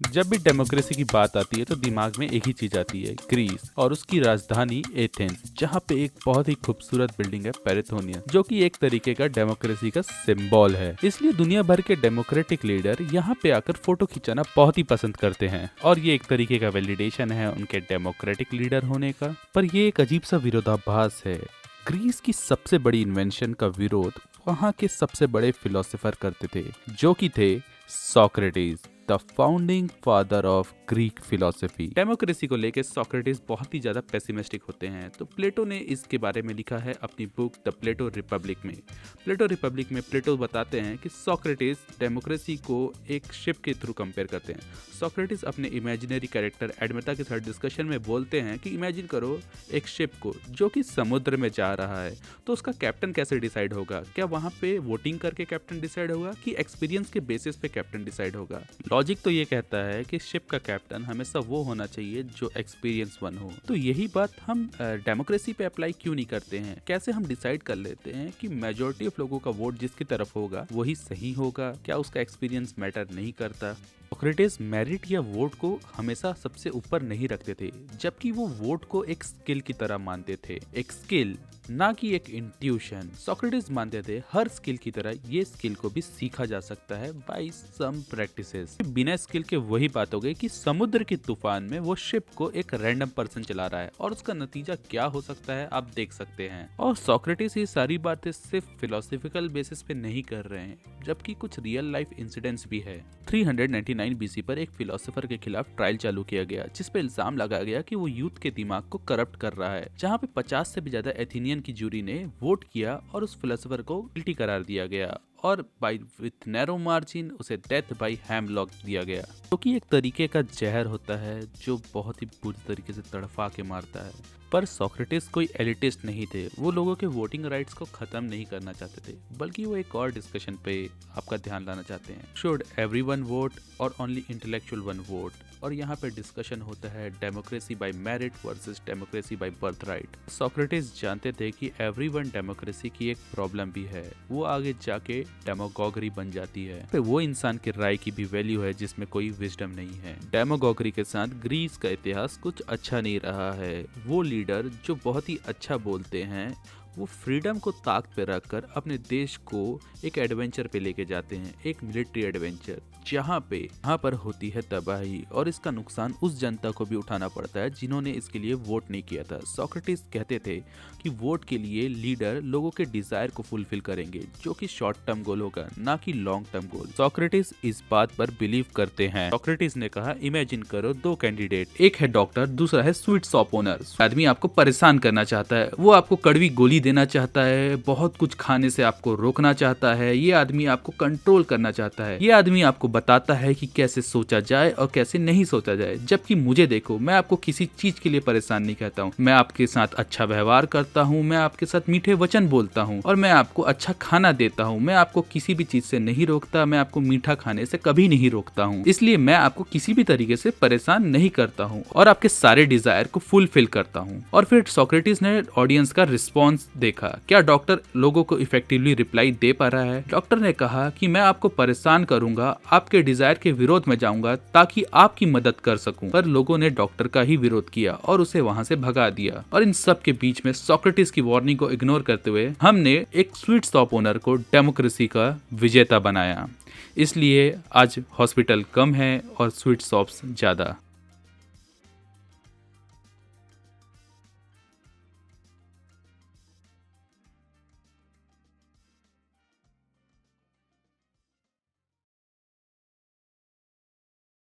जब भी डेमोक्रेसी की बात आती है तो दिमाग में एक ही चीज आती है, ग्रीस और उसकी राजधानी एथेंस, जहाँ पे एक बहुत ही खूबसूरत बिल्डिंग है पैराथोनियन, जो कि एक तरीके का डेमोक्रेसी का सिंबल है। इसलिए दुनिया भर के डेमोक्रेटिक लीडर यहाँ पे आकर फोटो खिंचाना बहुत ही पसंद करते हैं और ये एक तरीके का वैलिडेशन है उनके डेमोक्रेटिक लीडर होने का। पर ये एक अजीब सा विरोधाभास है। ग्रीस की सबसे बड़ी इन्वेंशन का विरोध वहाँ के सबसे बड़े फिलोसोफर करते थे, जो कि थे Socrates, the founding father of Greek philosophy. Democracy को लेकर सोक्रेटिस बहुत ही ज्यादा पेसिमिस्टिक होते हैं, तो प्लेटो ने इसके बारे में लिखा है अपनी बुक द प्लेटो रिपब्लिक में। प्लेटो रिपब्लिक में प्लेटो बताते हैं कि सोक्रेटिस डेमोक्रेसी को एक शिप के थ्रू कंपेयर करते हैं। सोक्रेटिस अपने इमेजिनरी कैरेक्टर एडमेटा के साथ डिस्कशन में बोलते हैं कि इमेजिन करो एक शिप को जो कि समुद्र में जा रहा है, तो उसका कैप्टन कैसे डिसाइड होगा? क्या वहां पे वोटिंग करके कैप्टन डिसाइड होगा कि एक्सपीरियंस के बेसिस पे कैप्टन डिसाइड होगा? लॉजिक तो ये कहता है कि शिप का कैप्टन हमेशा वो होना चाहिए जो एक्सपीरियंस वन हो। तो यही बात हम डेमोक्रेसी पे अप्लाई क्यों नहीं करते हैं? कैसे हम डिसाइड कर लेते हैं कि मेजोरिटी ऑफ लोगों का वोट जिसकी तरफ होगा वही सही होगा? क्या उसका एक्सपीरियंस मैटर नहीं करता? सोक्रेटिस मेरिट या वोट को हमेशा सबसे ऊपर नहीं रखते थे, जबकि वो वोट को एक स्किल की तरह मानते थे, एक स्किल ना कि एक इंट्यूशन। सोक्रेटिस मानते थे हर स्किल की तरह ये स्किल को भी सीखा जा सकता है बाय सम प्रैक्टिसेस। बिना स्किल के वही बात हो गई कि समुद्र के तूफान में वो शिप को एक रैंडम पर्सन चला रहा है और उसका नतीजा क्या हो सकता है आप देख सकते हैं। और सोक्रेटिस ये सारी बातें सिर्फ फिलोसॉफिकल बेसिस पे नहीं कर रहे हैं, जबकि कुछ रियल लाइफ इंसिडेंट्स भी है। 399 बीसी पर एक फिलोसोफर के खिलाफ ट्रायल चालू किया गया, जिस पे इल्जाम लगाया गया कि वो यूथ के दिमाग को करप्ट कर रहा है, जहाँ पे 50 से भी ज्यादा एथेनियन की जूरी ने वोट किया और उस फिलोसोफर को गिल्टी करार दिया गया और बाय विथ नैरो मार्जिन उसे डेथ बाय हैमलॉक दिया गया, जो कि एक तरीके का जहर होता है जो बहुत ही बुरी तरीके से तड़फा के मारता है। पर सोक्रेटिस कोई एलिटिस्ट नहीं थे, वो लोगों के वोटिंग राइट्स को खत्म नहीं करना चाहते थे, बल्कि वो एक और डिस्कशन पे आपका ध्यान लाना चाहते हैं, शुड एवरीवन वोट और ओनली इंटेलेक्चुअल वन वोट। और यहाँ पे डिस्कशन होता है democracy by merit versus democracy by birthright. Socrates जानते थे कि एवरीवन डेमोक्रेसी की एक प्रॉब्लम भी है, वो आगे जाके डेमोगोगरी बन जाती है। पे वो इंसान की राय की भी वैल्यू है जिसमें कोई विजडम नहीं है। डेमोगोगरी के साथ ग्रीस का इतिहास कुछ अच्छा नहीं रहा है। वो लीडर जो बहुत ही अच्छा बोलते हैं वो फ्रीडम को ताक पे रखकर अपने देश को एक एडवेंचर पे लेके जाते हैं, एक मिलिट्री एडवेंचर, जहाँ पर होती है तबाही और इसका नुकसान उस जनता को भी उठाना पड़ता है जिन्होंने इसके लिए वोट नहीं किया था। सोक्रेटिस कहते थे कि वोट के लिए लीडर लोगों के डिजायर को फुलफिल करेंगे, जो कि शॉर्ट टर्म गोल होगा, ना कि लॉन्ग टर्म गोल। सोक्रेटिस इस बात पर बिलीव करते हैं। सोक्रेटिस ने कहा, इमेजिन करो दो कैंडिडेट, एक है डॉक्टर, दूसरा है स्वीट शॉप ओनर। आदमी आपको परेशान करना चाहता है, वो आपको कड़वी गोली देना चाहता है, बहुत कुछ खाने से आपको रोकना चाहता है, ये आदमी आपको कंट्रोल करना चाहता है, ये आदमी आपको बताता है कि कैसे सोचा जाए और कैसे नहीं सोचा जाए। जबकि मुझे देखो, मैं आपको किसी चीज के लिए परेशान नहीं कहता हूँ, मैं आपके साथ अच्छा व्यवहार करता हूँ, मैं आपके साथ मीठे वचन बोलता हूँ और मैं आपको अच्छा खाना देता हूँ, मैं आपको किसी भी चीज से नहीं रोकता, मैं आपको मीठा खाने से कभी नहीं रोकता हूँ, इसलिए मैं आपको किसी भी तरीके से परेशान नहीं करता हूँ और आपके सारे डिजायर को फुलफिल करता हूँ। और फिर सोक्रेटिस ने ऑडियंस का रिस्पॉन्स देखा, क्या डॉक्टर लोगों को इफेक्टिवली रिप्लाई दे पा रहा है? डॉक्टर ने कहा कि मैं आपको परेशान करूंगा, आपके डिजायर के विरोध में जाऊंगा ताकि आपकी मदद कर सकूं। पर लोगों ने डॉक्टर का ही विरोध किया और उसे वहां से भगा दिया। और इन सब के बीच में सोक्रेटिस की वार्निंग को इग्नोर करते हुए हमने एक स्वीट शॉप ओनर को डेमोक्रेसी का विजेता बनाया। इसलिए आज हॉस्पिटल कम है और स्वीट शॉप्स ज्यादा।